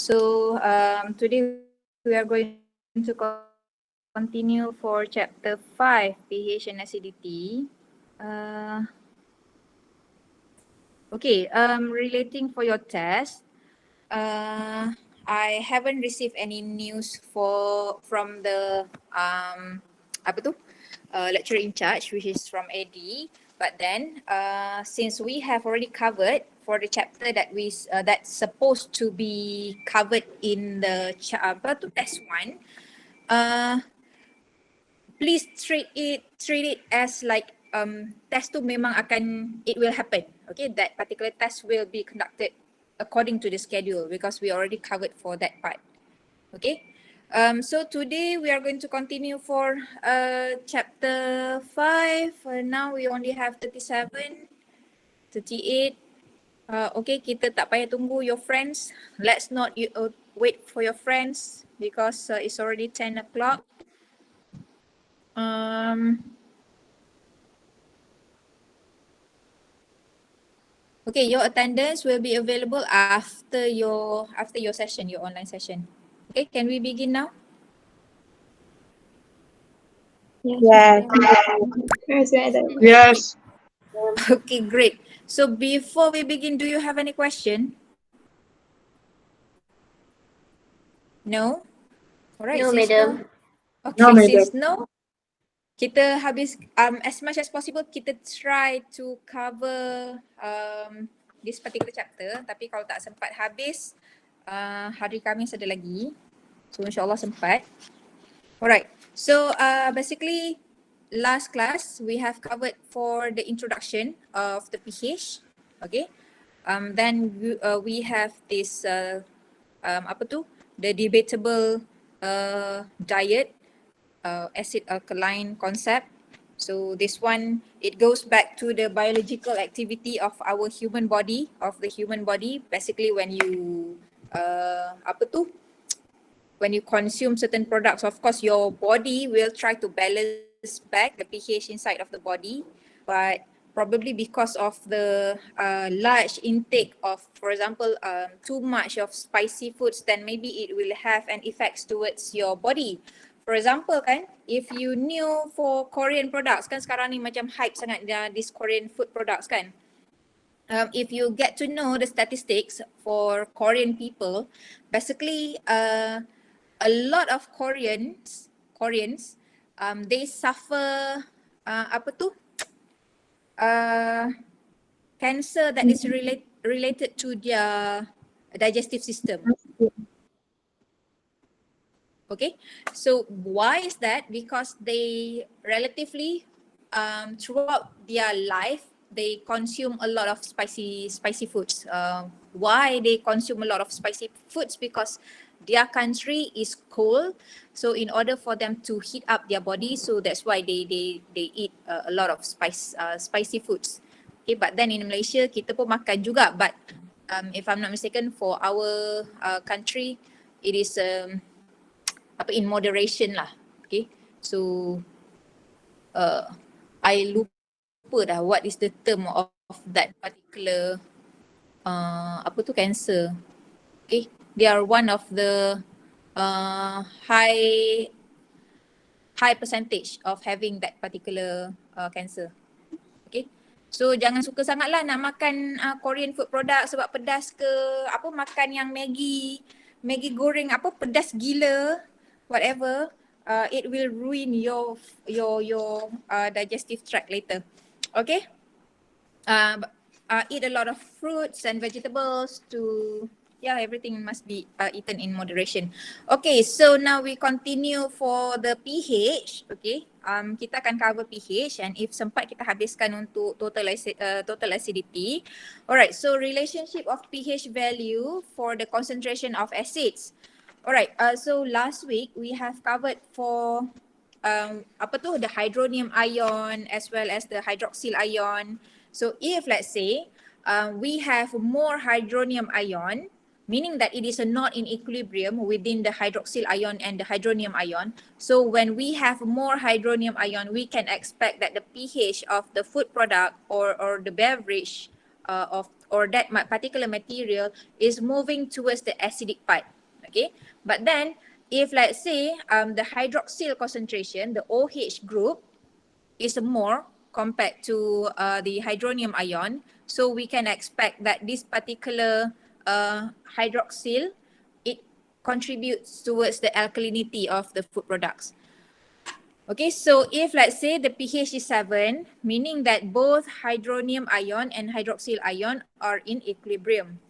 So today we are going to continue for chapter 5, pH and acidity. Relating for your test, I haven't received any news from the lecturer in charge, which is from Eddie. But then, since we have already covered for the chapter that's supposed to be covered in the test one, please treat it as like test tu memang akan, it will happen. Okay, that particular test will be conducted according to the schedule because we already covered for that part. Okay, so today we are going to continue for chapter 5. Now we only have 37, 38. Okay, kita tak payah tunggu your friends. Let's not wait for your friends because it's already 10 o'clock. Okay, your attendance will be available after your session, your online session. Okay, can we begin now? Yes. Yes. Okay, great. So before we begin, do you have any question? No? Alright, No, since madam. Okay, No, madam. since no, kita habis as much as possible kita try to cover this particular chapter, tapi kalau tak sempat habis hari Khamis ada lagi. So insyaAllah sempat. Alright, so basically last class we have covered for the introduction of the pH. Okay, then we have this the debatable diet, acid alkaline concept. So this one, it goes back to the biological activity of our human body, basically when you when you consume certain products, of course your body will try to balance back the pH inside of the body, but probably because of the large intake of, for example, too much of spicy foods, then maybe it will have an effect towards your body. For example kan, if you knew for Korean products kan, sekarang ni macam hype sangat this Korean food products kan. If you get to know the statistics for Korean people, basically a lot of Koreans they suffer cancer that is related to their digestive system. Okay, so why is that? Because they relatively throughout their life they consume a lot of spicy foods. Why they consume a lot of spicy foods? Because their country is cold, so in order for them to heat up their body, so that's why they eat a lot of spicy foods. Okay, but then in Malaysia kita pun makan juga, but if I'm not mistaken, for our country it is in moderation lah. Okay, so I lupa dah what is the term of that particular cancer. Okay, they are one of the high percentage of having that particular cancer. Okay, so jangan suka sangat lah nak makan Korean food product sebab pedas ke, makan yang Maggi goreng pedas gila, whatever, it will ruin your digestive tract later. Okay, eat a lot of fruits and vegetables everything must be eaten in moderation. Okay, so now we continue for the pH. Okay, kita akan cover pH, and if sempat kita habiskan untuk total acidity. Alright, so relationship of pH value for the concentration of acids. Alright, so last week we have covered for the hydronium ion as well as the hydroxyl ion. So if let's say we have more hydronium ion, meaning that it is not in equilibrium within the hydroxyl ion and the hydronium ion. So when we have more hydronium ion, we can expect that the pH of the food product or the beverage or that particular material is moving towards the acidic part. Okay, but then if let's say the hydroxyl concentration, the OH group, is more compared to the hydronium ion, so we can expect that this particular hydroxyl, it contributes towards the alkalinity of the food products. Okay, so if let's say the pH is 7, meaning that both hydronium ion and hydroxyl ion are in equilibrium.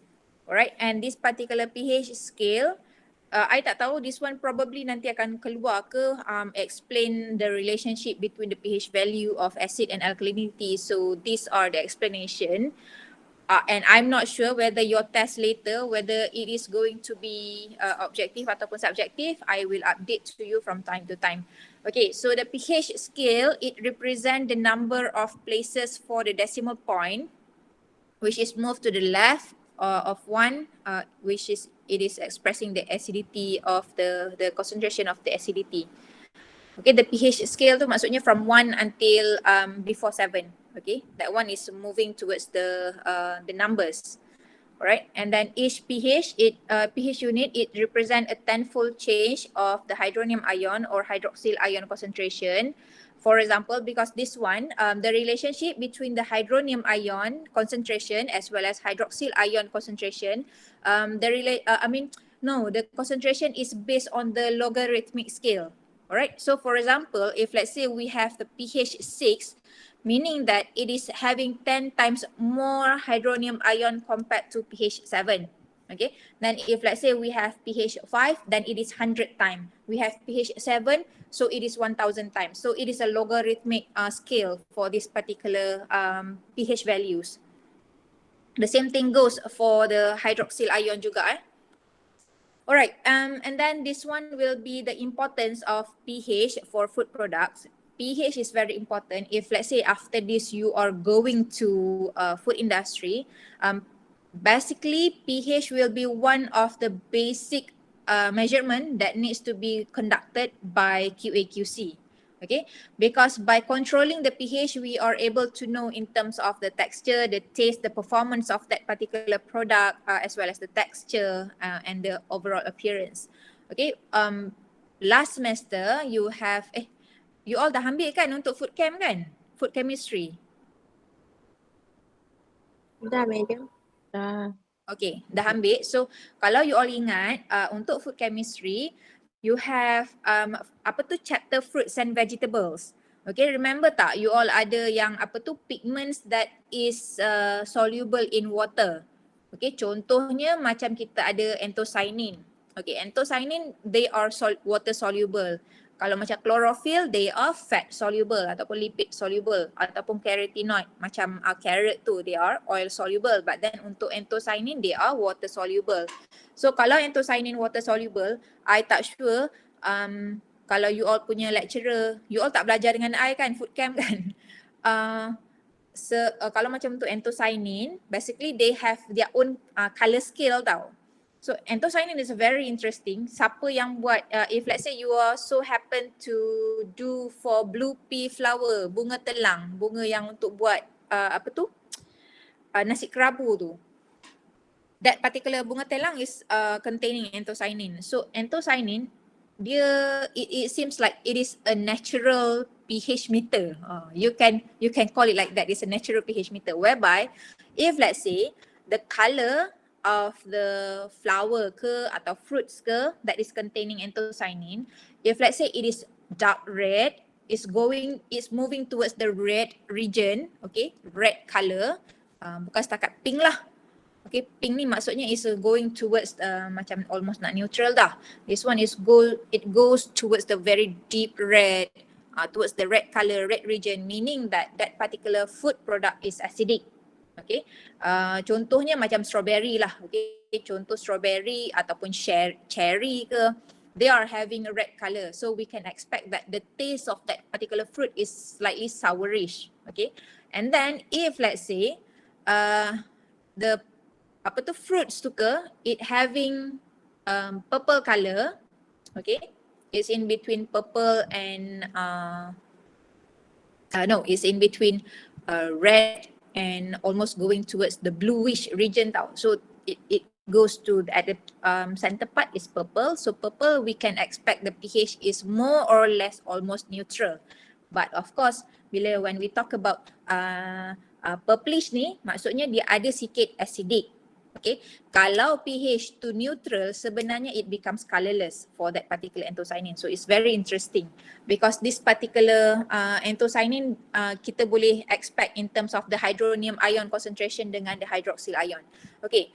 Alright, and this particular pH scale, I tak tahu, this one probably nanti akan keluar ke explain the relationship between the pH value of acid and alkalinity. So these are the explanation. And I'm not sure whether your test later, whether it is going to be objective ataupun subjective. I will update to you from time to time. Okay, so the pH scale, it represents the number of places for the decimal point, which is moved to the left of 1, which is, it is expressing the acidity of the concentration of the acidity. Okay, the pH scale tu maksudnya from 1 until before 7. Okay, that one is moving towards the numbers. Alright, and then each pH, pH unit, it represent a tenfold change of the hydronium ion or hydroxyl ion concentration. For example, because this one, the relationship between the hydronium ion concentration as well as hydroxyl ion concentration, the concentration is based on the logarithmic scale. Alright, so for example, if let's say we have the pH 6, meaning that it is having 10 times more hydronium ion compared to pH 7. Okay, then if let's say we have pH 5, then it is 100 times. We have pH 7, so it is 1000 times. So it is a logarithmic scale for this particular pH values. The same thing goes for the hydroxyl ion juga. Alright, and then this one will be the importance of pH for food products. pH is very important. If let's say after this you are going to food industry, basically pH will be one of the basic measurement that needs to be conducted by QA/QC. Okay, because by controlling the pH, we are able to know in terms of the texture, the taste, the performance of that particular product, as well as the texture and the overall appearance. Okay, last semester you have, you all dah ambil kan untuk food chem kan? Food chemistry. Dah, madam. Dah. Okay, dah ambil. So kalau you all ingat, untuk food chemistry, you have chapter fruits and vegetables. Okay, remember tak you all ada yang pigments that is soluble in water. Okay, contohnya macam kita ada anthocyanin. Okay, anthocyanin, they are water soluble. Kalau macam chlorophyll, they are fat soluble ataupun lipid soluble, ataupun carotenoid macam carrot tu, they are oil soluble, but then untuk anthocyanin, they are water soluble. So kalau anthocyanin water soluble, I tak sure kalau you all punya lecturer, you all tak belajar dengan I kan, food chem kan. Kalau macam untuk anthocyanin, basically they have their own color scale tau. So anthocyanin is very interesting. Siapa yang buat, if let's say you also happen to do for blue pea flower, bunga telang, bunga yang untuk buat nasi kerabu tu. That particular bunga telang is containing anthocyanin. So anthocyanin, it seems like it is a natural pH meter. You can call it like that. It's a natural pH meter, whereby if let's say the color of the flower ke atau fruits ke that is containing anthocyanin, if let's say it is dark red, it's moving towards the red region, okay, red color, bukan setakat pink lah. Okay, pink ni maksudnya is going towards macam almost nak neutral dah. This one is it goes towards the very deep red, towards the red color, red region, meaning that that particular food product is acidic. Okay, contohnya macam strawberry lah. Okay, contoh strawberry ataupun cherry ke, they are having a red color, so we can expect that the taste of that particular fruit is slightly sourish. Okay, and then if let's say the fruits tu ke, it having purple color, okay, it's in between purple and it's in between red and almost going towards the bluish region tau. So it goes to at the center part is purple. So purple we can expect the pH is more or less almost neutral. But of course when we talk about purplish ni, maksudnya dia ada sikit acidic. Okay, kalau pH to neutral, sebenarnya it becomes colorless for that particular anthocyanin. So it's very interesting because this particular anthocyanin kita boleh expect in terms of the hydronium ion concentration dengan the hydroxyl ion. Okay,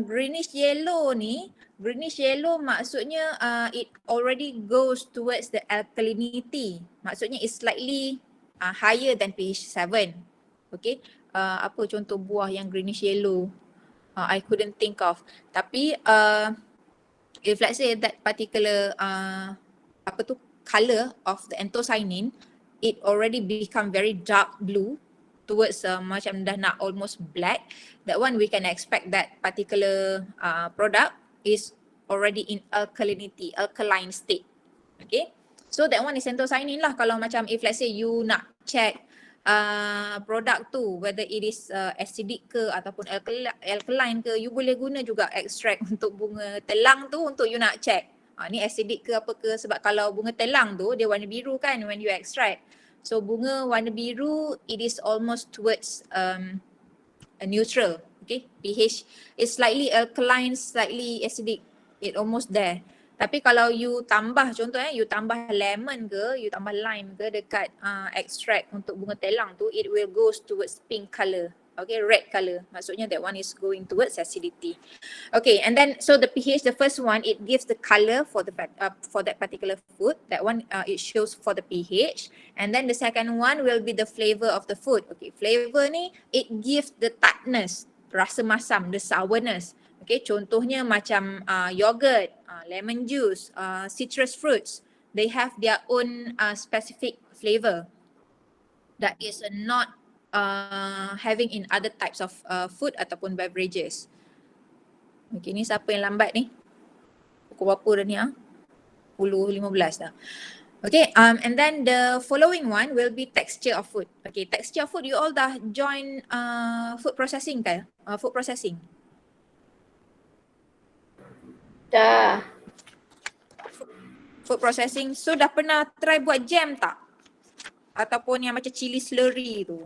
greenish yellow ni, greenish yellow maksudnya it already goes towards the alkalinity. Maksudnya it's slightly higher than pH 7. Okay, apa contoh buah yang greenish yellow? I couldn't think of. Tapi if let's say that particular color of the anthocyanin, it already become very dark blue towards macam dah nak almost black. That one we can expect that particular product is already in alkalinity, alkaline state. Okay, so that one is anthocyanin lah. Kalau macam if let's say you nak check produk tu whether it is acidic ke ataupun alkaline ke, you boleh guna juga extract untuk bunga telang tu untuk you nak check ni acidic ke apa ke. Sebab kalau bunga telang tu dia warna biru kan when you extract. So bunga warna biru it is almost towards a neutral. Okay, pH is slightly alkaline, slightly acidic, it almost there. Tapi kalau you tambah contoh you tambah lemon ke, you tambah lime ke dekat extract untuk bunga telang tu, it will goes towards pink color. Okay, red color. Maksudnya that one is going towards acidity. Okay, and then so the pH, the first one, it gives the color for that particular food. That one it shows for the pH. And then the second one will be the flavor of the food. Okay, flavor ni it gives the tartness, rasa masam, the sourness. Okay, contohnya macam yogurt, lemon juice, citrus fruits. They have their own specific flavor that is not having in other types of food ataupun beverages. Okay, ni siapa yang lambat ni? Pukul berapa dah ni 10:15 dah. Okay, and then the following one will be texture of food. Okay, texture of food, you all dah join food processing kan? Food processing. Dah. Food processing. So dah pernah try buat jam tak? Ataupun yang macam chili slurry tu?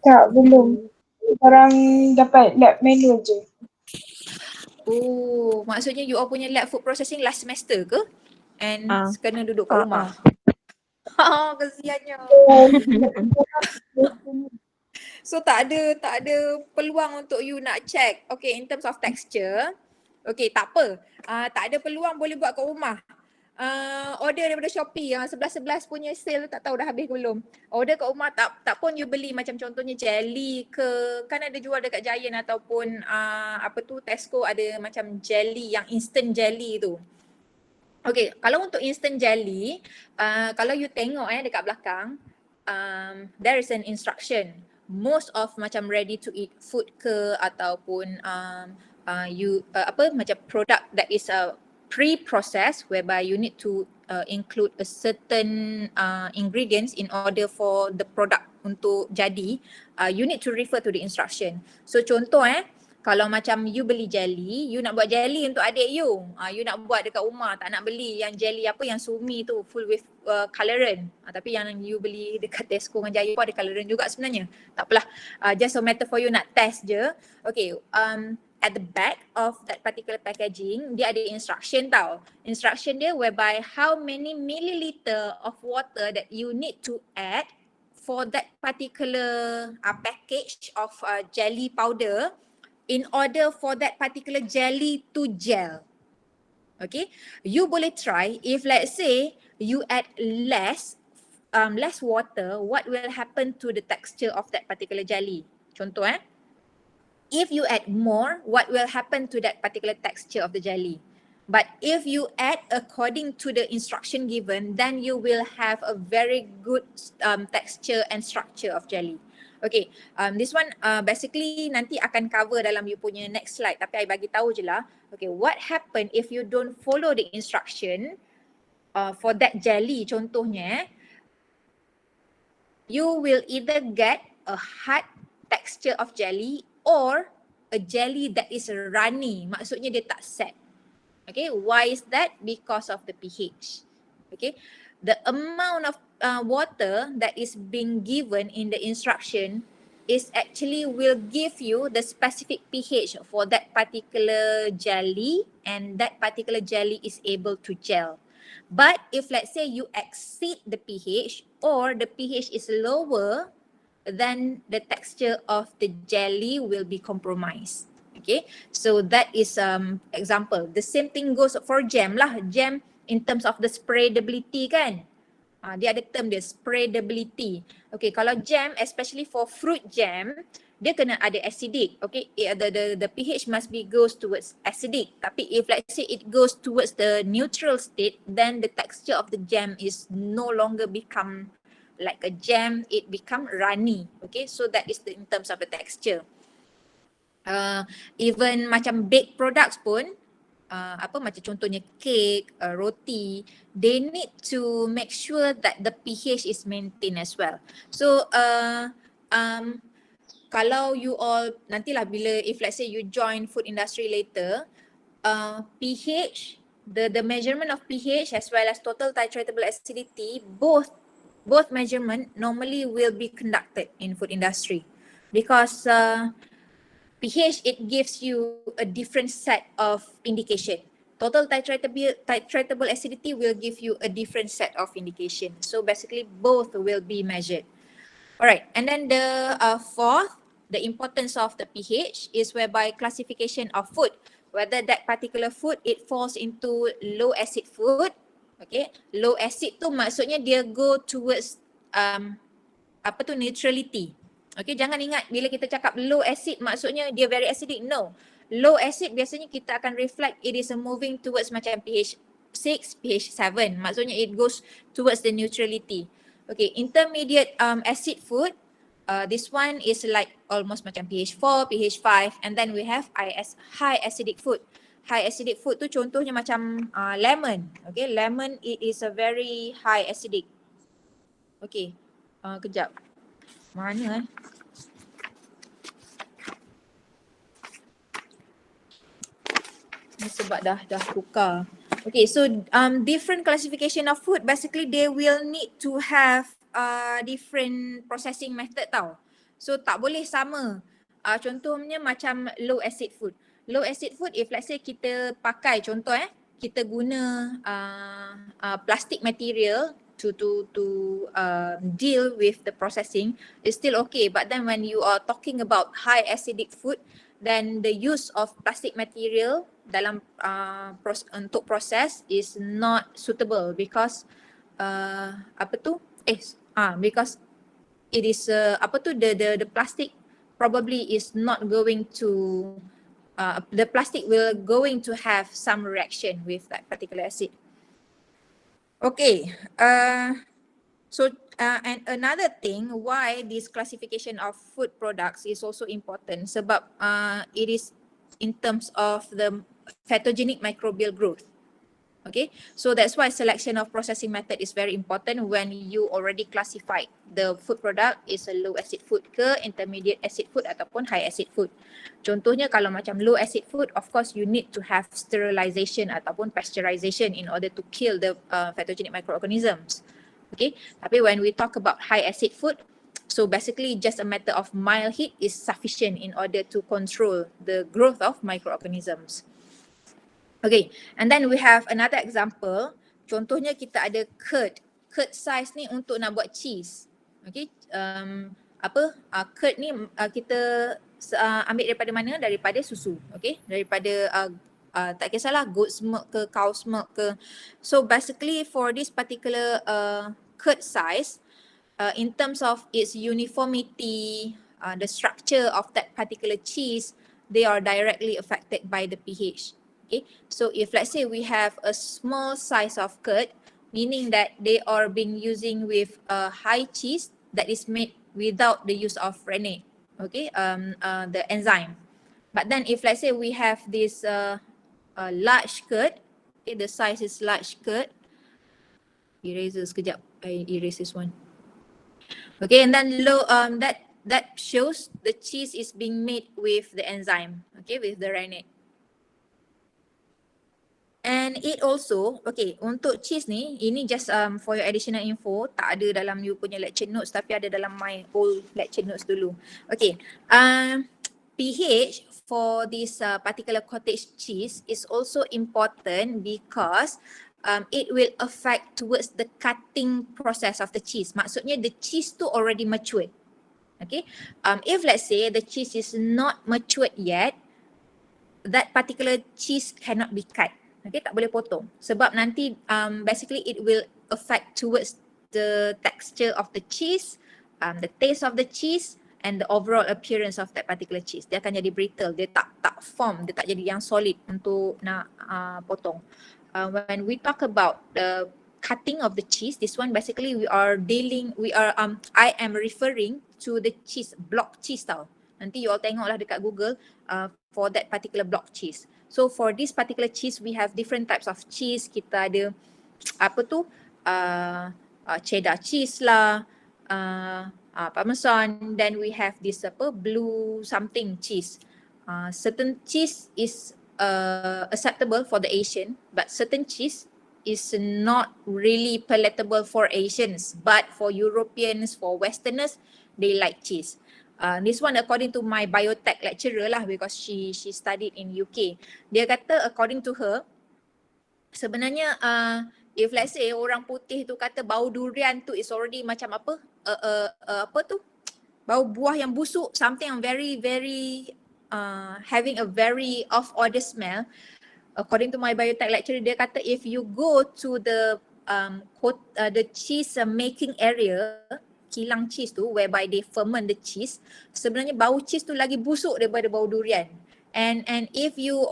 Tak, belum. Sekarang dapat lab manual je. Oh, maksudnya you all punya lab food processing last semester ke? And kena duduk kat rumah? Kesiannya. So tak ada peluang untuk you nak check. Okay, in terms of texture. Okay, tak apa. Tak ada peluang, boleh buat kat rumah. Order daripada Shopee 11 punya sale, tak tahu dah habis ke belum. Order kat rumah, tak pun you beli macam contohnya jelly ke, kan ada jual dekat Giant ataupun Tesco ada macam jelly yang instant jelly tu. Okay, kalau untuk instant jelly, kalau you tengok dekat belakang, there is an instruction. Most of macam ready to eat food ke ataupun macam product that is pre-processed whereby you need to include a certain ingredients in order for the product untuk jadi, you need to refer to the instruction. So contoh kalau macam you beli jelly, you nak buat jelly untuk adik you. You nak buat dekat rumah, tak nak beli yang jelly apa yang sumi tu full with colorant. Tapi yang you beli dekat Tesco dengan Giant pun ada colorant juga sebenarnya. Tak apalah, just a matter for you nak test je. Okay, at the back of that particular packaging, dia ada instruction tau. Instruction dia whereby how many milliliter of water that you need to add for that particular package of jelly powder in order for that particular jelly to gel. Okay, you boleh try if let's say you add less water, what will happen to the texture of that particular jelly? Contoh if you add more, what will happen to that particular texture of the jelly? But if you add according to the instruction given, then you will have a very good texture and structure of jelly. Okay, this one basically nanti akan cover dalam you punya next slide, tapi I bagi tahu je lah. Okay, what happen if you don't follow the instruction for that jelly contohnya? you will either get a hard texture of jelly or a jelly that is runny. Maksudnya dia tak set. Okay, why is that? Because of the pH. Okay, the amount of water that is being given in the instruction is actually will give you the specific pH for that particular jelly, and that particular jelly is able to gel. But if let's say you exceed the pH or the pH is lower, then the texture of the jelly will be compromised. Okay, so that is example. The same thing goes for jam lah. Jam in terms of the spreadability kan. Dia ada term dia, spreadability. Okay, kalau jam, especially for fruit jam, dia kena ada acidic. Okay, the pH must be goes towards acidic. Tapi if let's say it goes towards the neutral state, then the texture of the jam is no longer become like a jam, it become runny. Okay, so that is in terms of the texture. Even macam baked products pun, macam contohnya cake, roti, they need to make sure that the pH is maintained as well. So kalau you all nantilah bila if let's say you join food industry later, pH, the measurement of pH as well as total titratable acidity, both measurement normally will be conducted in food industry because pH, it gives you a different set of indication. Total titratable acidity will give you a different set of indication. So basically both will be measured. Alright, and then the fourth, the importance of the pH is whereby classification of food, whether that particular food it falls into low acid food. Okay, low acid tu maksudnya dia go towards neutrality. Okay, jangan ingat bila kita cakap low acid maksudnya dia very acidic. No. Low acid biasanya kita akan reflect it is moving towards macam pH 6, pH 7. Maksudnya it goes towards the neutrality. Okay, intermediate acid food, this one is like almost macam pH 4, pH 5, and then we have high acidic food. High acidic food tu contohnya macam lemon. Okay, lemon it is a very high acidic. Okay, kejap. Mana Ni sebab dah tukar. Okay, so different classification of food, basically they will need to have different processing method tau. So tak boleh sama. Contohnya macam low acid food. Low acid food if let's say kita pakai contoh kita guna plastic material to deal with the processing is still okay, but then when you are talking about high acidic food, then the use of plastic material dalam untuk proses is not suitable because because it is the plastic probably is not going to the plastic will going to have some reaction with that particular acid. Okay, and another thing why this classification of food products is also important sebab it is in terms of the pathogenic microbial growth. Okay, so that's why selection of processing method is very important when you already classified the food product is a low acid food ke, intermediate acid food ataupun high acid food. Contohnya kalau macam low acid food, of course you need to have sterilization ataupun pasteurization in order to kill the pathogenic microorganisms. Okay, tapi when we talk about high acid food, so basically just a matter of mild heat is sufficient in order to control the growth of microorganisms. Okay, and then we have another example. Contohnya kita ada curd. Curd size ni untuk nak buat cheese. Okay, curd ni kita ambil daripada mana? Daripada susu. Okay, daripada tak kisahlah goat's milk ke cow's milk ke. So basically for this particular curd size, in terms of its uniformity, the structure of that particular cheese, they are directly affected by the pH. Okay, so if let's say we have a small size of curd, meaning that they are being using with a high cheese that is made without the use of rennet, okay, the enzyme. But then if let's say we have this large curd, okay, the size is large curd. Eraser sekejap, I erase this one. Okay, and then that shows the cheese is being made with the enzyme, okay, with the rennet. And it also, okay, untuk cheese ni, ini just for your additional info, tak ada dalam you punya lecture notes tapi ada dalam my old lecture notes dulu. Okay, pH for this particular cottage cheese is also important because it will affect towards the cutting process of the cheese. Maksudnya the cheese tu already matured. Okay, if let's say the cheese is not matured yet, that particular cheese cannot be cut. Okay, tak boleh potong. Sebab nanti basically it will affect towards the texture of the cheese, the taste of the cheese and the overall appearance of that particular cheese. Dia akan jadi brittle, dia tak form, dia tak jadi yang solid untuk nak potong. When we talk about the cutting of the cheese, this one basically I am referring to the cheese, block cheese tau. Nanti you all tengoklah dekat Google for that particular block cheese. So for this particular cheese, we have different types of cheese. Kita ada apa tu, cheddar cheese lah, parmesan. Then we have this blue something cheese. Certain cheese is acceptable for the Asian, but certain cheese is not really palatable for Asians. But for Europeans, for Westerners, they like cheese. This one according to my biotech lecturer lah, because she studied in UK. Dia kata according to her, sebenarnya if let's say orang putih tu kata bau durian tu is already macam apa, apa tu, bau buah yang busuk, something yang very having a very off order smell. According to my biotech lecturer, dia kata if you go to the cheese making area, kilang cheese tu, whereby they ferment the cheese, sebenarnya bau cheese tu lagi busuk daripada bau durian. And if you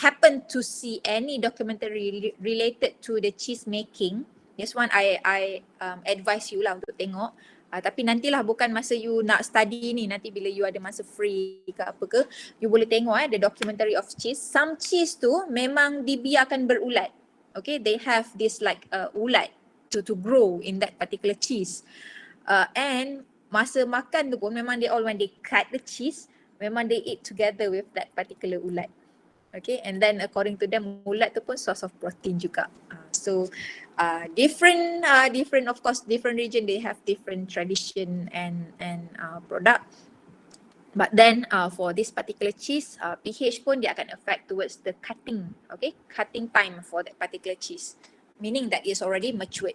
happen to see any documentary related to the cheese making, this one I advise you lah untuk tengok. Tapi nantilah, bukan masa you nak study ni, nanti bila you ada masa free ke apa ke, you boleh tengok the documentary of cheese. Some cheese tu memang dibiarkan berulat. Okay, they have this like ulat to grow in that particular cheese. And masa makan tu pun memang when they cut the cheese, memang they eat together with that particular ulat. Okay, and then according to them, ulat tu pun source of protein juga. So different of course, different region they have different tradition and product. But then for this particular cheese, pH pun dia akan affect towards the cutting, okay, cutting time for that particular cheese, meaning that it's already matured.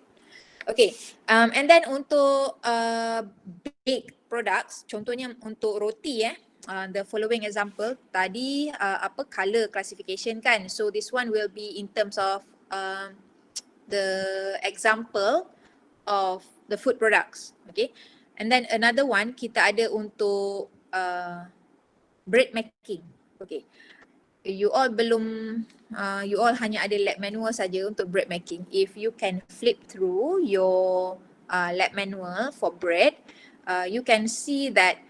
Okay, and then untuk baked products, contohnya untuk roti the following example tadi apa color classification kan, so this one will be in terms of the example of the food products, okay. And then another one kita ada untuk bread making, okay. You all hanya ada lab manual saja untuk bread making. If you can flip through your lab manual for bread, you can see that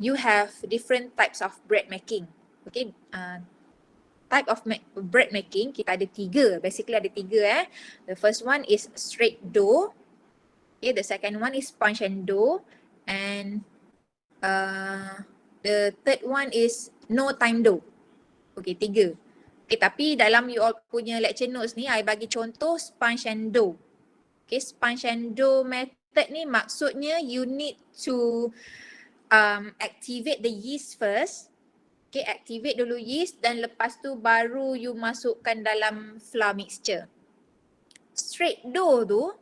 you have different types of bread making. Okay, type of bread making kita ada 3. Basically ada 3 The first one is straight dough. Okay, the second one is sponge and dough, and the third one is no time dough. Okay, 3. Okay, tapi dalam you all punya lecture notes ni, I bagi contoh sponge and dough. Okay, sponge and dough method ni maksudnya you need to activate the yeast first. Okay, activate dulu yeast dan lepas tu baru you masukkan dalam flour mixture. Straight dough tu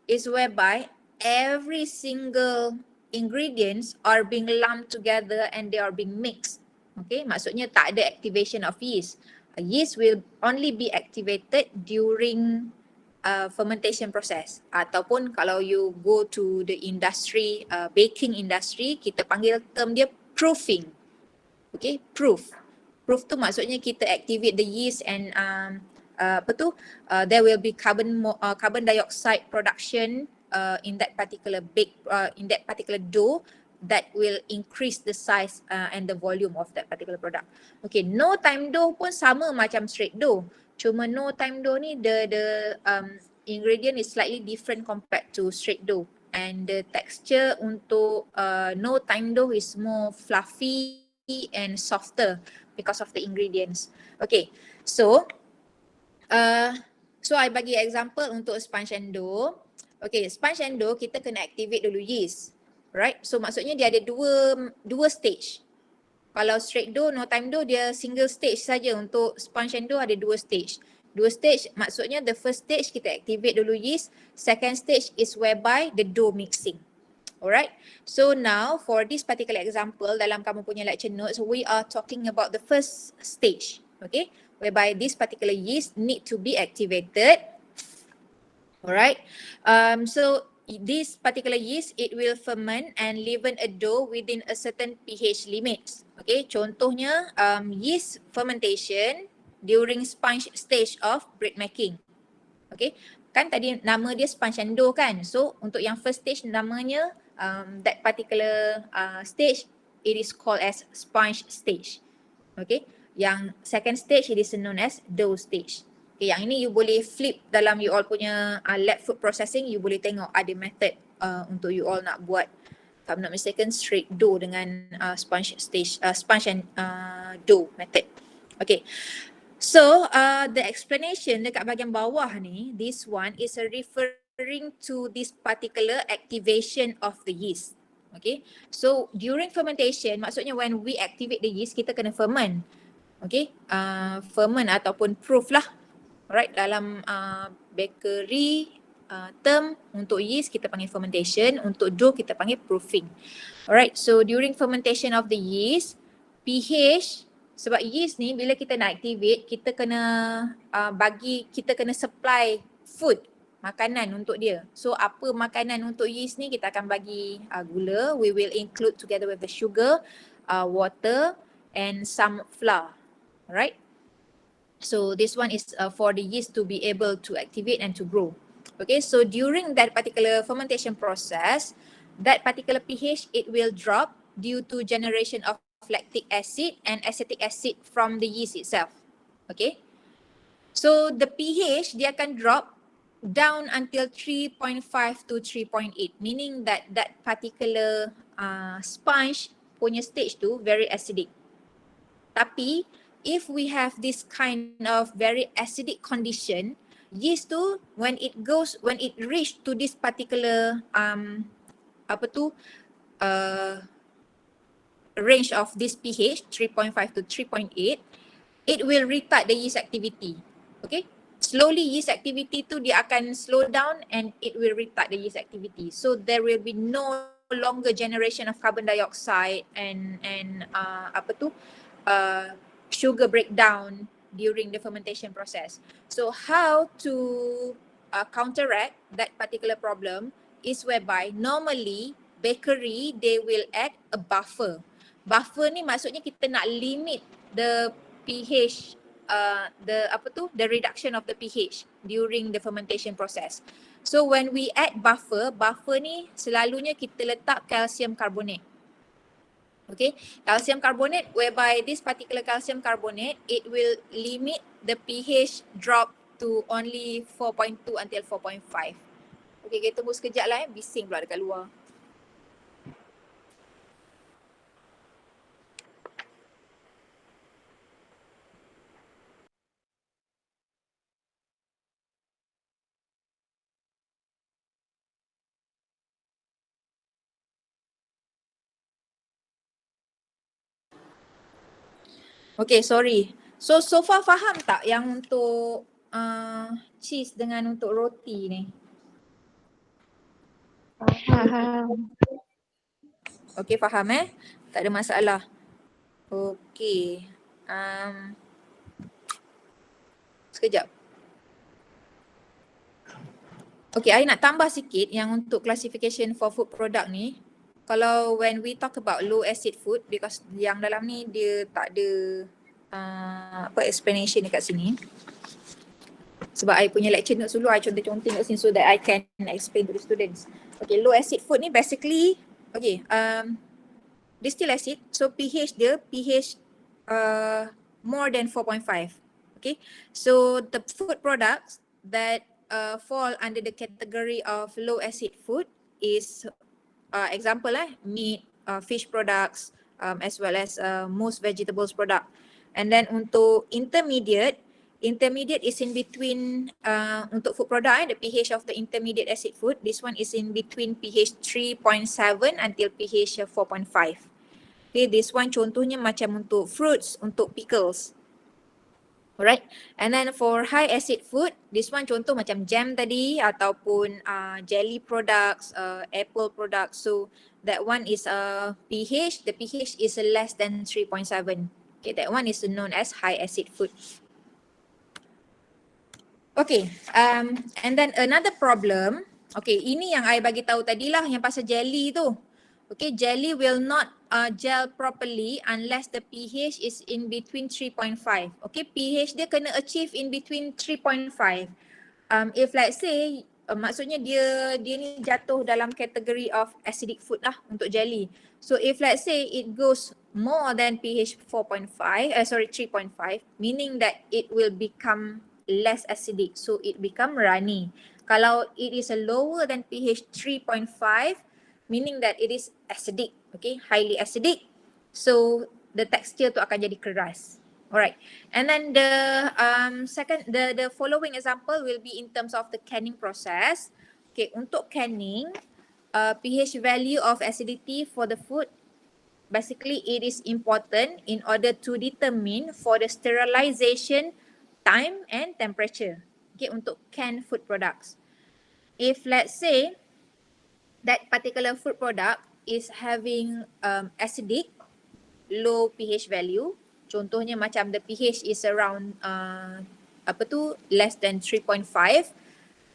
is whereby every single ingredients are being lumped together and they are being mixed. Okay, maksudnya tak ada activation of yeast. Yeast will only be activated during fermentation process, ataupun kalau you go to the industry, baking industry, kita panggil term dia proofing. Okay, proof tu maksudnya kita activate the yeast and there will be carbon dioxide production in that particular in that particular dough that will increase the size and the volume of that particular product. Okay, no time dough pun sama macam straight dough. Cuma no time dough ni the ingredient is slightly different compared to straight dough. and the texture untuk no time dough is more fluffy and softer because of the ingredients. Okay, so I bagi example untuk sponge and dough. Okay, sponge and dough kita kena activate dulu yeast, right? So maksudnya dia ada dua stage. Kalau straight dough, no time dough, dia single stage saja. Untuk sponge and dough ada dua stage. Dua stage maksudnya the first stage kita activate dulu yeast, second stage is whereby the dough mixing. Alright, so now for this particular example dalam kamu punya lecture notes, we are talking about the first stage, okay, whereby this particular yeast need to be activated. Alright, so this particular yeast, it will ferment and leaven a dough within a certain pH limit. Okay, contohnya yeast fermentation during sponge stage of bread making. Okay, kan tadi nama dia sponge and dough kan, so untuk yang first stage namanya that particular stage, it is called as sponge stage. Okay, yang second stage it is known as dough stage. Okay, yang ini you boleh flip dalam you all punya lab food processing, you boleh tengok ada method untuk you all nak buat, if I'm not mistaken, straight dough dengan sponge stage, sponge and dough method. Okay, so the explanation dekat bahagian bawah ni, this one is referring to this particular activation of the yeast. Okay, so during fermentation, maksudnya when we activate the yeast, kita kena ferment. Okay, ferment ataupun proof lah. Alright, dalam bakery term untuk yeast kita panggil fermentation, untuk dough kita panggil proofing. Alright, so during fermentation of the yeast, pH, sebab yeast ni bila kita nak activate, kita kena kita kena supply food, makanan untuk dia. So apa makanan untuk yeast ni, kita akan bagi gula, we will include together with the sugar, water and some flour. Alright, so this one is for the yeast to be able to activate and to grow. Okay, so during that particular fermentation process, that particular pH, it will drop due to generation of lactic acid and acetic acid from the yeast itself. Okay, so the pH dia akan drop down until 3.5 to 3.8, meaning that that particular sponge punya stage tu very acidic. Tapi if we have this kind of very acidic condition, yeast tu when it reach to this particular range of this pH 3.5 to 3.8, it will retard the yeast activity. Okay, slowly yeast activity tu dia akan slow down and it will retard the yeast activity. So there will be no longer generation of carbon dioxide and sugar breakdown during the fermentation process. So how to counteract that particular problem is whereby normally bakery they will add a buffer. Buffer ni maksudnya kita nak limit the pH, the reduction of the pH during the fermentation process. So when we add buffer ni selalunya kita letak calcium carbonate. Okay, calcium carbonate, whereby this particular calcium carbonate, it will limit the pH drop to only 4.2 until 4.5. Okay, kita tunggu sekejap lah bising pula dekat luar. Okay, sorry. So far faham tak yang untuk cheese dengan untuk roti ni? Faham. Okay, faham Tak ada masalah. Okay. Sekejap. Okay, I nak tambah sikit yang untuk classification for food product ni. Kalau when we talk about low acid food, because yang dalam ni dia tak ada explanation dekat sini. Sebab I punya lecture notes dulu, I contoh-contoh kat sini so that I can explain to the students. Okay, low acid food ni basically, okay, distill acid, so pH dia, pH more than 4.5. Okay, so the food products that fall under the category of low acid food is example meat, fish products, as well as most vegetables product. And then untuk intermediate is in between untuk food product, the pH of the intermediate acid food, this one is in between pH 3.7 until pH 4.5. Okay, this one contohnya macam untuk fruits, untuk pickles. Alright, and then for high acid food, this one contoh macam jam tadi ataupun jelly products, apple products. So that one is pH, the pH is less than 3.7. Okay, that one is known as high acid food. Okay, and then another problem, okay, ini yang I bagi tahu tadi lah yang pasal jelly tu. Okay, jelly will not gel properly unless the pH is in between 3.5. Okay, pH dia kena achieve in between 3.5. If let's say, maksudnya dia ni jatuh dalam kategori of acidic food lah untuk jelly. So if let's say it goes more than pH 3.5, meaning that it will become less acidic. So it become runny. Kalau it is lower than pH 3.5, meaning that it is acidic, okay, highly acidic. So the texture tu akan jadi keras. Alright, and then the following example will be in terms of the canning process. Okay, untuk canning, pH value of acidity for the food, basically it is important in order to determine for the sterilization time and temperature. Okay, untuk canned food products. If let's say that particular food product is having acidic, low pH value, contohnya macam the pH is around less than 3.5,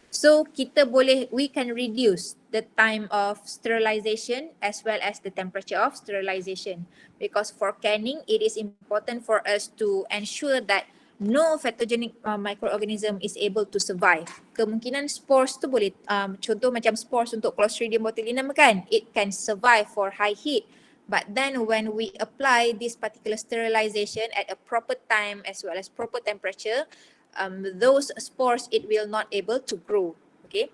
so we can reduce the time of sterilization as well as the temperature of sterilization, because for canning it is important for us to ensure that no pathogenic microorganism is able to survive. Kemungkinan spores tu boleh, contoh macam spores untuk Clostridium botulinum kan, it can survive for high heat. But then when we apply this particular sterilization at a proper time as well as proper temperature, those spores it will not able to grow. Okay.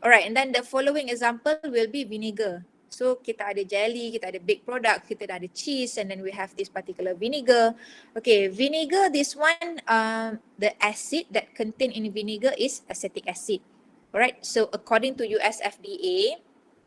Alright, and then the following example will be vinegar. So kita ada jelly, kita ada baked product, kita ada cheese, and then we have this particular vinegar. Okay, vinegar, this one, the acid that contained in vinegar is acetic acid. Alright, so according to US FDA,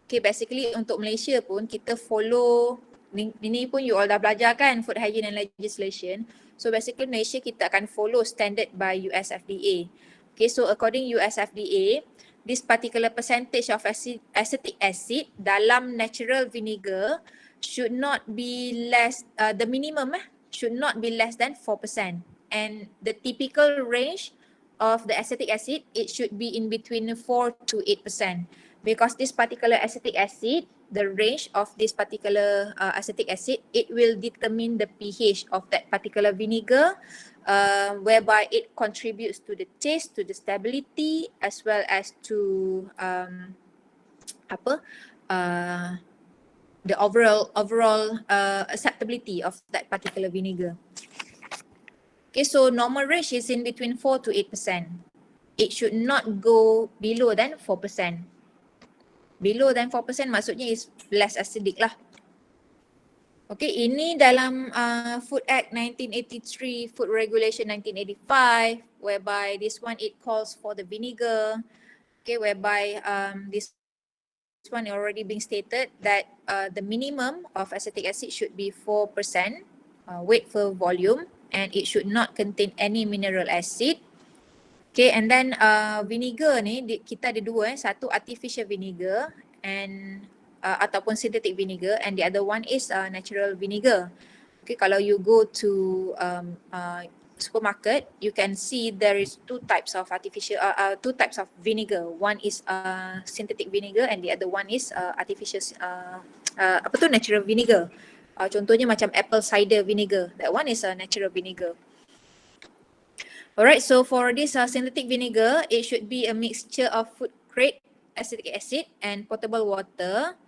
okay, basically untuk Malaysia pun kita follow, ini pun you all dah belajar kan, food hygiene and legislation. So basically Malaysia kita akan follow standard by US FDA. Okay, so according US FDA, this particular percentage of acetic acid dalam natural vinegar should not be less, the minimum should not be less than 4%. And the typical range of the acetic acid, it should be in between 4 to 8%. Because this particular acetic acid, the range of this particular acetic acid, it will determine the pH of that particular vinegar, whereby it contributes to the taste, to the stability, as well as to the overall acceptability of that particular vinegar. Okay, so normal range is in between 4 to 8%. It should not go below than 4%. Below than 4% maksudnya is less acidic lah. Okay, ini dalam Food Act 1983, Food Regulation 1985, whereby this one it calls for the vinegar. Okay, whereby this one already being stated that the minimum of acetic acid should be 4% weight per volume, and it should not contain any mineral acid. Okay, and then vinegar ni kita ada dua, satu artificial vinegar and ataupun synthetic vinegar, and the other one is natural vinegar. Okay, kalau you go to supermarket, you can see there is two types of vinegar. One is synthetic vinegar and the other one is artificial natural vinegar. Contohnya macam apple cider vinegar. That one is a natural vinegar. Alright, so for this synthetic vinegar, it should be a mixture of food grade acetic acid and potable water,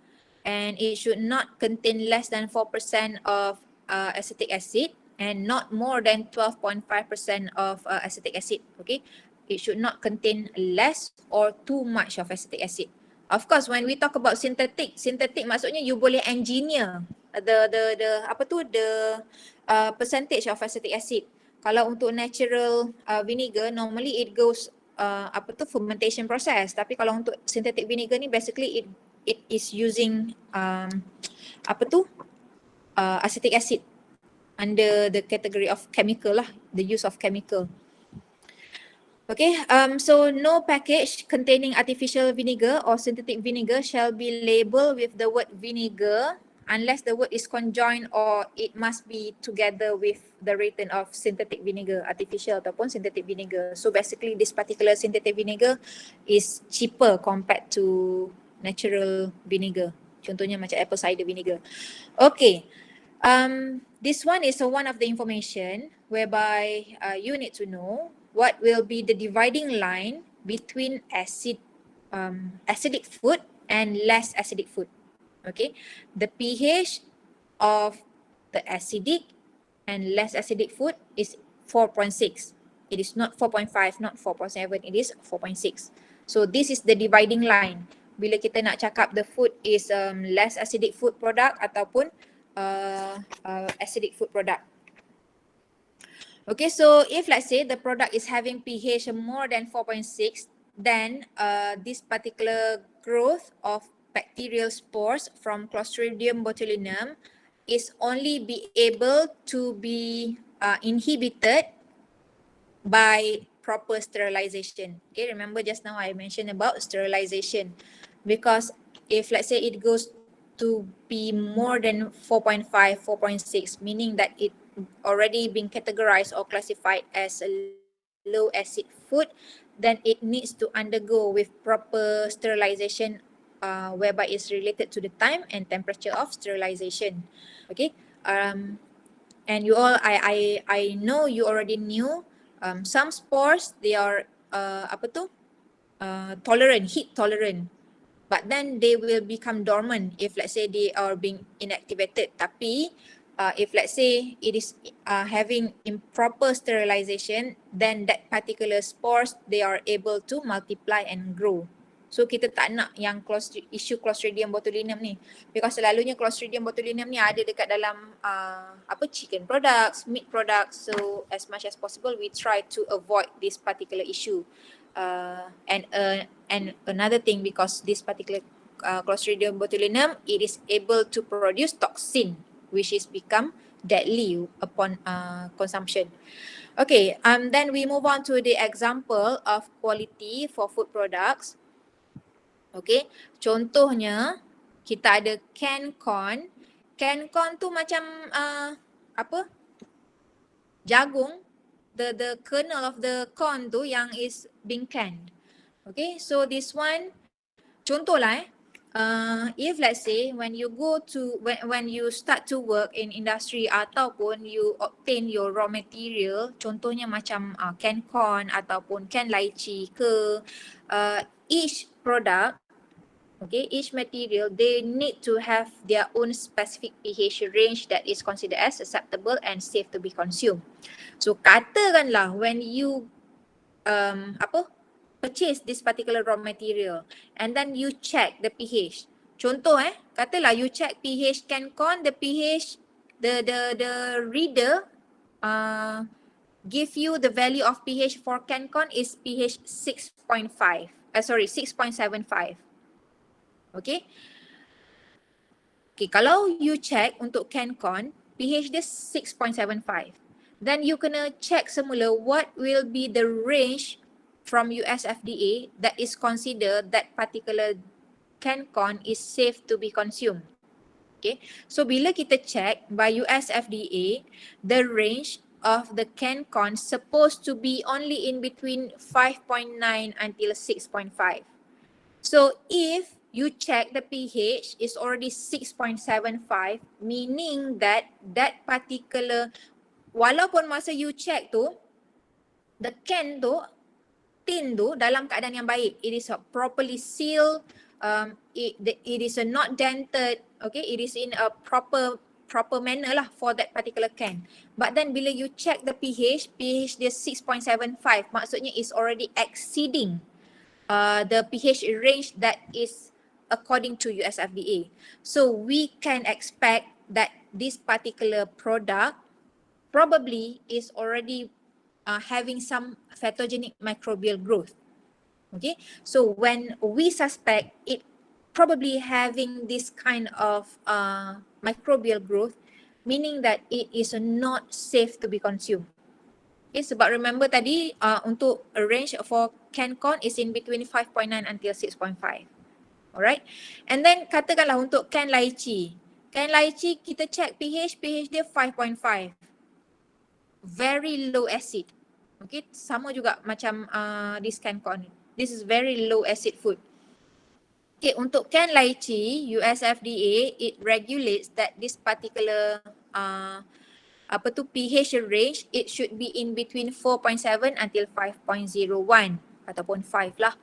and it should not contain less than 4% of acetic acid and not more than 12.5% of acetic acid. Okay, it should not contain less or too much of acetic acid. Of course, when we talk about synthetic maksudnya you boleh engineer the percentage of acetic acid. Kalau untuk natural vinegar, normally it goes fermentation process. Tapi kalau untuk synthetic vinegar ni basically it is using acetic acid under the category of chemical lah, the use of chemical. Okay, so no package containing artificial vinegar or synthetic vinegar shall be labelled with the word vinegar unless the word is conjoined or it must be together with the written of synthetic vinegar, artificial ataupun synthetic vinegar. So basically this particular synthetic vinegar is cheaper compared to natural vinegar. Contohnya macam apple cider vinegar. Okay, this one is one of the information whereby you need to know what will be the dividing line between acidic food and less acidic food. Okay, the pH of the acidic and less acidic food is 4.6. It is not 4.5, not 4.7, it is 4.6. So this is the dividing line. Bila kita nak cakap the food is less acidic food product ataupun acidic food product. Okay, so if let's say the product is having pH more than 4.6, then this particular growth of bacterial spores from Clostridium botulinum is only be able to be inhibited by proper sterilization. Okay, remember just now I mentioned about sterilization, because if let's say it goes to be more than 4.5, 4.6, meaning that it already been categorized or classified as a low acid food, then it needs to undergo with proper sterilization whereby it's related to the time and temperature of sterilization. Okay, and you all, I know you already knew some spores, they are tolerant, heat tolerant. But then they will become dormant if let's say they are being inactivated. Tapi if let's say it is having improper sterilization, then that particular spores, they are able to multiply and grow. So kita tak nak yang isu Clostridium botulinum ni, because selalunya Clostridium botulinum ni ada dekat dalam chicken products, meat products. So as much as possible we try to avoid this particular issue. And another thing, because this particular Clostridium botulinum, it is able to produce toxin which is become deadly upon consumption. Okay, then we move on to the example of quality for food products. Okay, contohnya kita ada canned corn. Canned corn tu macam jagung. The kernel of the corn tu yang is being canned. Okay, so this one contoh lah if let's say when you go to when you start to work in industry ataupun you obtain your raw material, contohnya macam canned corn ataupun canned lychee ke, each product, okay, each material, they need to have their own specific pH range that is considered as acceptable and safe to be consumed. So katakanlah when you purchase this particular raw material and then you check the pH. Contoh katalah you check pH canned corn, the pH, the reader give you the value of pH for canned corn is pH 6.5. 6.75. Okay. Okay, kalau you check untuk canned corn, pH dia 6.75. Then you kena check semula what will be the range from US FDA that is considered that particular canned corn is safe to be consumed. Okay, so bila kita check by US FDA, the range of the canned corn supposed to be only in between 5.9 until 6.5. So if you check the pH is already 6.75, meaning that that particular, walaupun masa you check tu, the can tu, tin tu dalam keadaan yang baik, it is properly sealed, it is not dented, okay, it is in a proper manner lah for that particular can. But then bila you check the pH dia 6.75, maksudnya is already exceeding the pH range that is according to USFDA. So we can expect that this particular product probably is already having some pathogenic microbial growth. Okay, so when we suspect it probably having this kind of microbial growth, meaning that it is not safe to be consumed. Okay, sebab remember tadi untuk a range for canned corn is in between 5.9 until 6.5. Alright, and then katakanlah untuk canned lychee. Canned lychee kita check pH dia 5.5. Very low acid. Okay, sama juga macam this canned corn. This is very low acid food. Okay, untuk canned lychee, USFDA, it regulates that this particular pH range, it should be in between 4.7 until 5.01 ataupun 5 lah.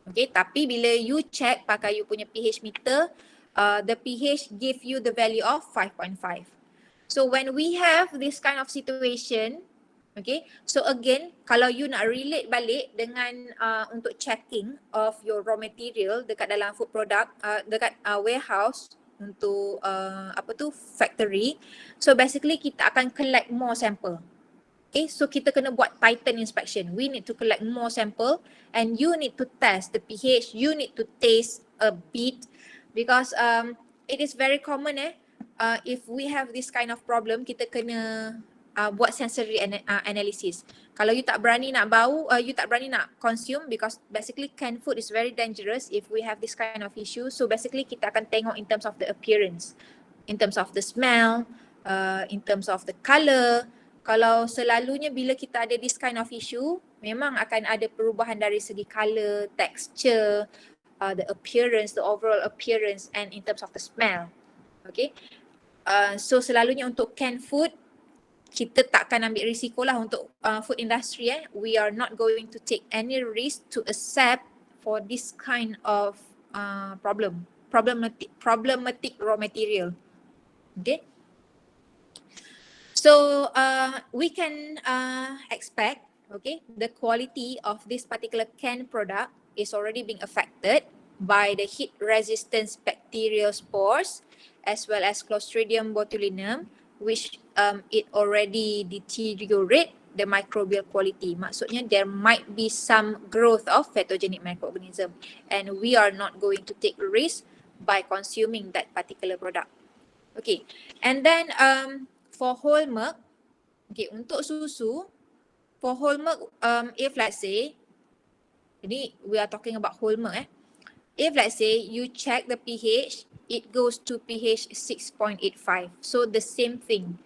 Okay, tapi bila you check pakai you punya pH meter, the pH give you the value of 5.5. So when we have this kind of situation, okay, so again, kalau you nak relate balik dengan untuk checking of your raw material dekat dalam food product, dekat warehouse untuk factory, so basically kita akan collect more sample. Okay, so kita kena buat tighten inspection. We need to collect more sample and you need to test the pH. You need to taste a bit because it is very common if we have this kind of problem, kita kena buat sensory analysis. Kalau you tak berani nak bau, you tak berani nak consume because basically canned food is very dangerous if we have this kind of issue. So basically kita akan tengok in terms of the appearance, in terms of the smell, in terms of the colour. Kalau selalunya bila kita ada this kind of issue, memang akan ada perubahan dari segi colour, texture, the appearance, the overall appearance and in terms of the smell. Okay. So selalunya untuk canned food, kita takkan ambil risiko lah untuk food industry. We are not going to take any risk to accept for this kind of problematic raw material. Okay. So we can expect, okay, the quality of this particular canned product is already being affected by the heat resistance bacterial spores as well as Clostridium botulinum, which it already deteriorate the microbial quality. Maksudnya there might be some growth of pathogenic microorganism and we are not going to take risk by consuming that particular product. Okay, and then for whole milk, okay, untuk susu, for whole milk, if let's say, ini we are talking about whole milk if let's say you check the pH, it goes to pH 6.85. So the same thing.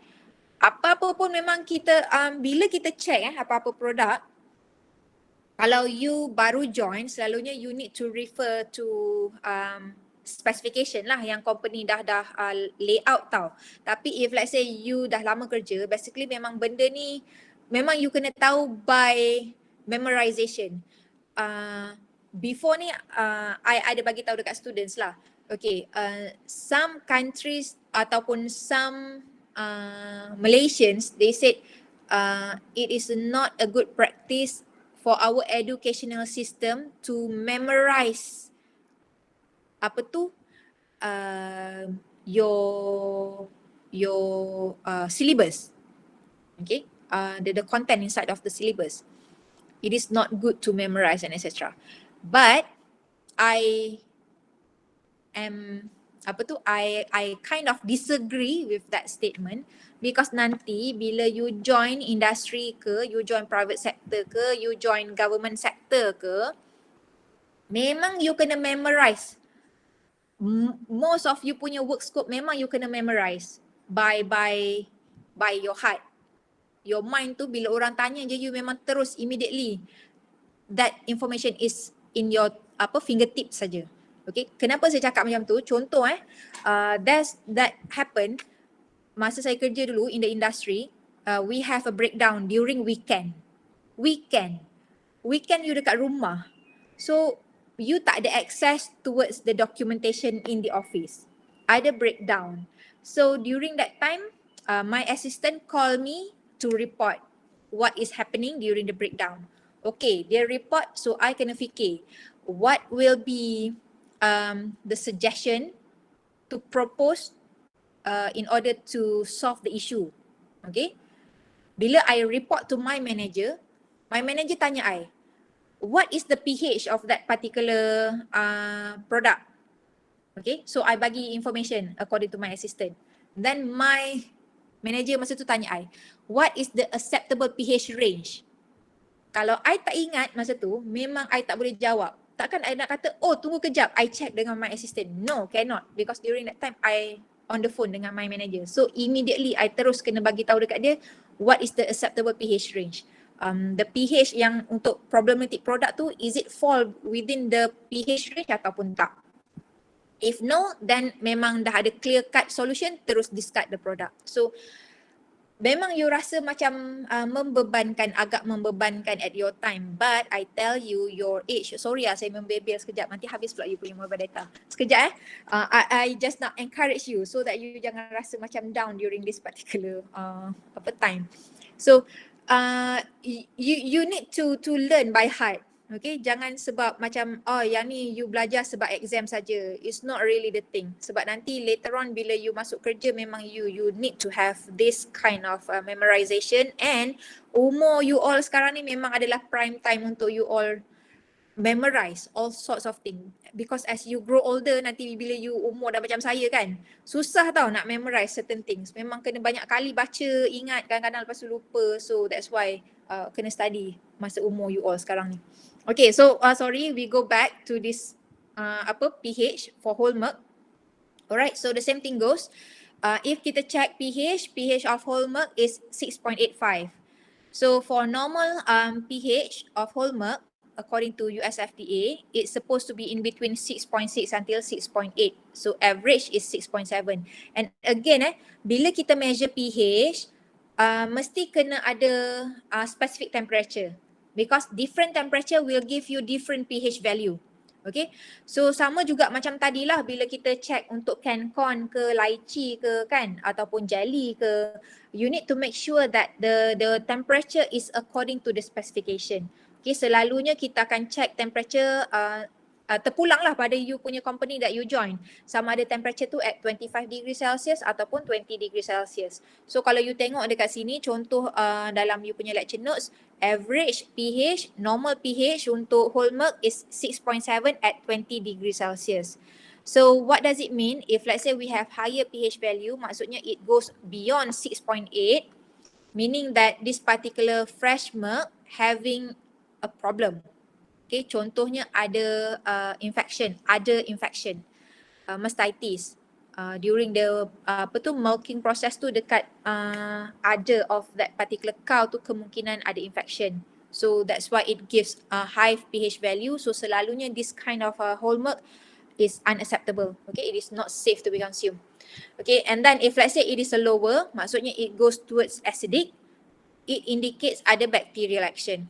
Apa-apa pun memang kita, bila kita check apa-apa produk, kalau you baru join, selalunya you need to refer to specification lah yang company dah layout tau. Tapi if let's say you dah lama kerja, basically memang benda ni memang you kena tahu by memorization. Before ni I ada bagi tahu dekat students lah. Okay, some countries ataupun some Malaysians, they said it is not a good practice for our educational system to memorize your syllabus. Okay, the content inside of the syllabus. It is not good to memorize and etc. But I kind of disagree with that statement because nanti bila you join industry ke, you join private sector ke, you join government sector ke, memang you kena memorize. Most of you punya work scope memang you kena memorize by your heart. Your mind tu bila orang tanya je you memang terus immediately that information is in your fingertips saja. Okay, kenapa saya cakap macam tu? Contoh that happened masa saya kerja dulu in the industry, we have a breakdown during weekend you dekat rumah. So you tak ada access towards the documentation in the office. Ada breakdown. So during that time, my assistant call me to report what is happening during the breakdown. Okay, dia report, so I kena fikir what will be the suggestion to propose in order to solve the issue. Okay. Bila I report to my manager tanya I, what is the pH of that particular product? Okay, so I bagi information according to my assistant. Then my manager masa tu tanya I, what is the acceptable pH range? Kalau I tak ingat masa tu, memang I tak boleh jawab. Takkan I nak kata, oh tunggu kejap, I check dengan my assistant. No, cannot. Because during that time, I on the phone dengan my manager. So immediately, I terus kena bagi tahu dekat dia, what is the acceptable pH range. The pH yang untuk problematic product tu, is it fall within the pH range ataupun tak? If no, then memang dah ada clear cut solution, terus discard the product. So memang you rasa macam agak membebankan at your time. But I tell you, your age, sorry saya membebel sekejap, nanti habis pula you punya mobile data. Sekejap I just nak encourage you so that you jangan rasa macam down during this particular time. So you need to learn by heart. Okay, jangan sebab macam yang ni you belajar sebab exam saja. It's not really the thing. Sebab nanti later on bila you masuk kerja memang you need to have this kind of memorization, and umur you all sekarang ni memang adalah prime time untuk you all memorize all sorts of things. Because as you grow older, nanti bila you umur dah macam saya kan, susah tau nak memorize certain things. Memang kena banyak kali baca, ingat, kadang-kadang lepas tu lupa. So that's why kena study masa umur you all sekarang ni. Okay, so sorry, we go back to this pH for whole milk. Alright, so the same thing goes. If kita check pH of whole milk is 6.85. So for normal pH of whole milk, according to US FDA, it's supposed to be in between 6.6 until 6.8. So average is 6.7. And again bila kita measure pH, mesti kena ada specific temperature. Because different temperature will give you different pH value. Okay, so sama juga macam tadilah bila kita check untuk CanCon ke lychee ke kan, ataupun jelly ke, you need to make sure that the temperature is according to the specification. Okay, selalunya kita akan check temperature terpulanglah pada you punya company that you join. Sama ada temperature tu at 25 degrees Celsius ataupun 20 degrees Celsius. So kalau you tengok dekat sini contoh dalam you punya lecture notes, average pH, normal pH untuk whole milk is 6.7 at 20 degrees Celsius. So what does it mean? If let's say we have higher pH value, maksudnya it goes beyond 6.8, meaning that this particular fresh milk having a problem. Okay, contohnya ada infection, mastitis. During the milking process tu dekat udder of that particular cow tu kemungkinan ada infection. So that's why it gives a high pH value. So selalunya this kind of whole milk is unacceptable. Okay, it is not safe to be consumed. Okay, and then if let's say it is a lower, maksudnya it goes towards acidic, it indicates ada bacterial action.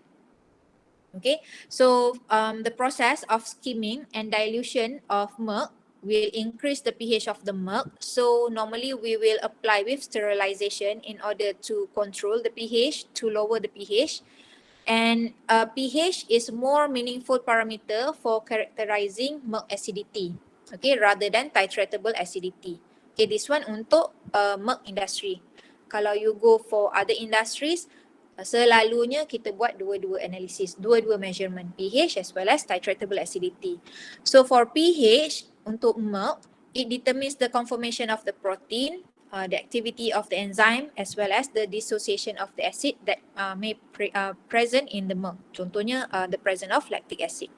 Okay, so the process of skimming and dilution of milk will increase the pH of the milk. So normally we will apply with sterilization in order to control the pH, to lower the pH. And pH is more meaningful parameter for characterizing milk acidity, okay, rather than titratable acidity. Okay, this one untuk milk industry. Kalau you go for other industries, selalunya kita buat dua-dua analisis, dua-dua measurement, pH as well as titratable acidity. So for pH untuk milk, it determines the conformation of the protein, the activity of the enzyme as well as the dissociation of the acid that may present in the milk. Contohnya the presence of lactic acid.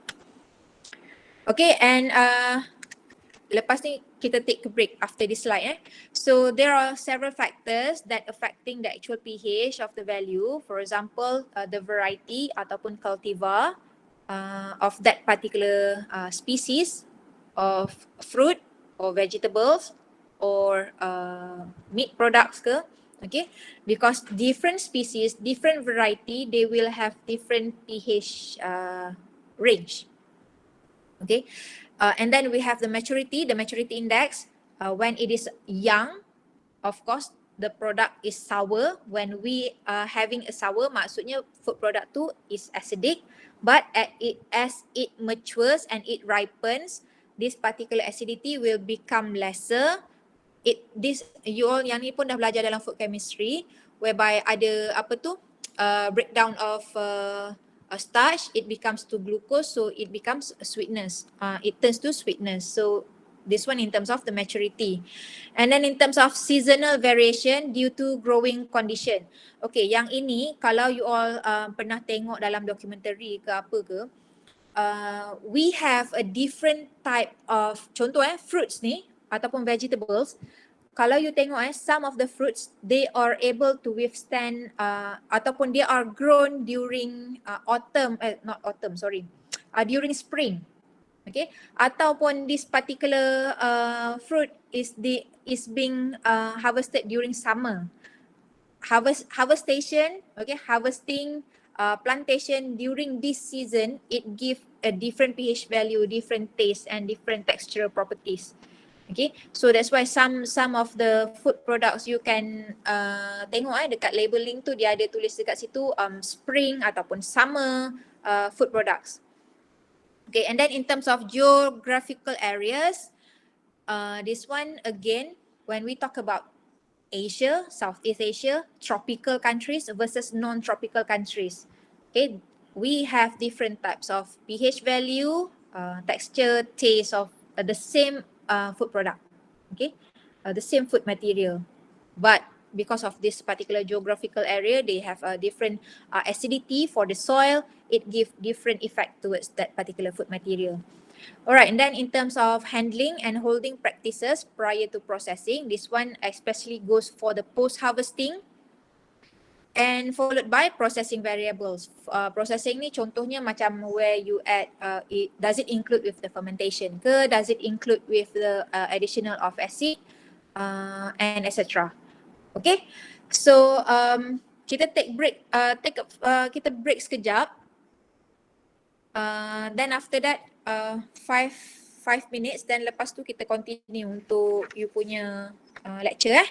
Okay, and lepas ni kita take a break after this slide. So there are several factors that affecting the actual pH of the value. For example, the variety ataupun cultivar of that particular species of fruit or vegetables or meat products ke. Okay, because different species, different variety, they will have different pH range. Okay. And then we have the maturity index. When it is young, of course, the product is sour. When we are having a sour, maksudnya food product tu is acidic. But as it matures and it ripens, this particular acidity will become lesser. You all yang ni pun dah belajar dalam food chemistry, whereby ada apa tu breakdown of a starch, it becomes to glucose, so it becomes sweetness. It turns to sweetness. So this one in terms of the maturity. And then in terms of seasonal variation due to growing condition. Okay, yang ini kalau you all pernah tengok dalam dokumentari ke apa ke, we have a different type of, contoh fruits ni ataupun vegetables. Kalau you tengok some of the fruits, they are able to withstand ataupun they are grown during during spring. Okay, ataupun this particular fruit is being harvested during summer. Harvestation, okay, harvesting plantation during this season, it give a different pH value, different taste and different textural properties. Okay, so that's why some of the food products you can tengok dekat labeling tu dia ada tulis dekat situ spring ataupun summer food products. Okay, and then in terms of geographical areas, this one again, when we talk about Asia, Southeast Asia, tropical countries versus non-tropical countries. Okay, we have different types of pH value, texture, taste of the same food product. Okay, the same food material, but because of this particular geographical area, they have a different acidity for the soil. It gives different effect towards that particular food material. Alright, and then in terms of handling and holding practices prior to processing, this one especially goes for the post-harvesting and followed by processing variables. Processing ni contohnya macam where you add, does it include with the fermentation ke, does it include with the additional of acid and etc. Okay, so kita kita break sekejap. Then after that 5 minutes, then lepas tu kita continue untuk you punya lecture